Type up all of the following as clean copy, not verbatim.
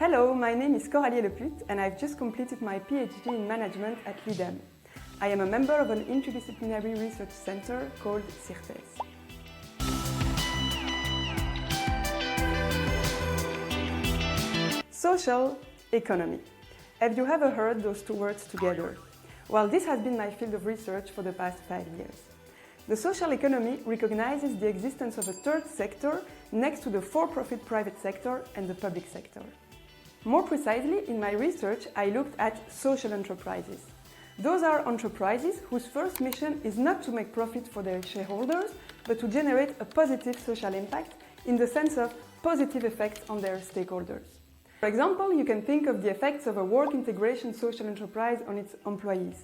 Hello, my name is Coralie Helleputte and I've just completed my PhD in management at LIDAM. I am a member of an interdisciplinary research center called thesis. Social economy. Have you ever heard those two words together? Well, this has been my field of research for the past 5 years. The social economy recognizes the existence of a third sector next to the for-profit private sector and the public sector. More precisely, in my research, I looked at social enterprises. Those are enterprises whose first mission is not to make profit for their shareholders, but to generate a positive social impact in the sense of positive effects on their stakeholders. For example, you can think of the effects of a work integration social enterprise on its employees.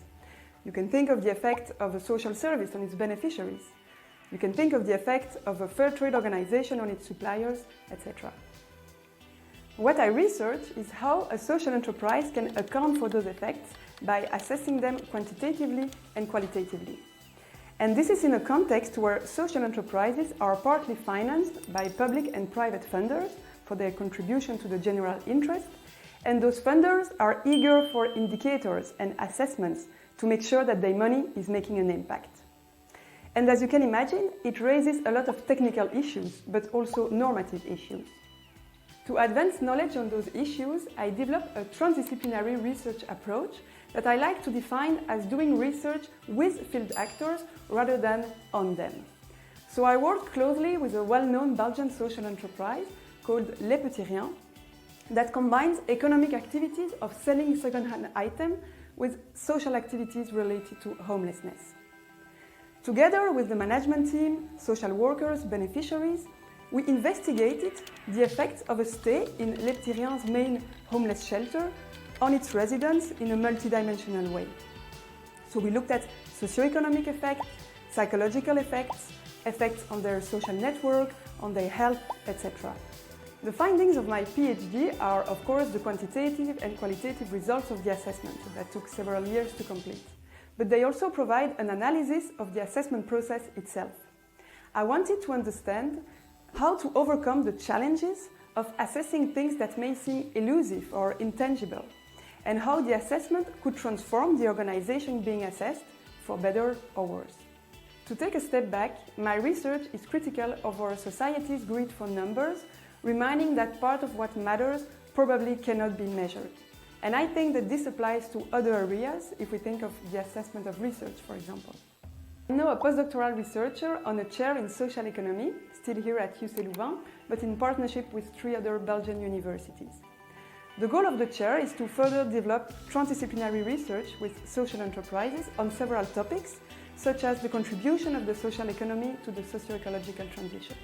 You can think of the effect of a social service on its beneficiaries. You can think of the effect of a fair trade organization on its suppliers, etc. What I research is how a social enterprise can account for those effects by assessing them quantitatively and qualitatively. And this is in a context where social enterprises are partly financed by public and private funders for their contribution to the general interest, and those funders are eager for indicators and assessments to make sure that their money is making an impact. And as you can imagine, it raises a lot of technical issues, but also normative issues. To advance knowledge on those issues, I developed a transdisciplinary research approach that I like to define as doing research with field actors rather than on them. So I worked closely with a well-known Belgian social enterprise called Les Petits Riens that combines economic activities of selling second-hand items with social activities related to homelessness. Together with the management team, social workers, beneficiaries, we investigated the effects of a stay in Les Petits Riens' main homeless shelter on its residents in a multidimensional way. So we looked at socioeconomic effects, psychological effects, effects on their social network, on their health, etc. The findings of my PhD are, of course, the quantitative and qualitative results of the assessment that took several years to complete. But they also provide an analysis of the assessment process itself. I wanted to understand how to overcome the challenges of assessing things that may seem elusive or intangible, and how the assessment could transform the organization being assessed for better or worse. To take a step back, my research is critical of our society's greed for numbers, reminding that part of what matters probably cannot be measured. And I think that this applies to other areas if we think of the assessment of research, for example. I'm now a postdoctoral researcher on a chair in social economy, still here at UC Louvain, but in partnership with 3 other Belgian universities. The goal of the chair is to further develop transdisciplinary research with social enterprises on several topics, such as the contribution of the social economy to the socio-ecological transition.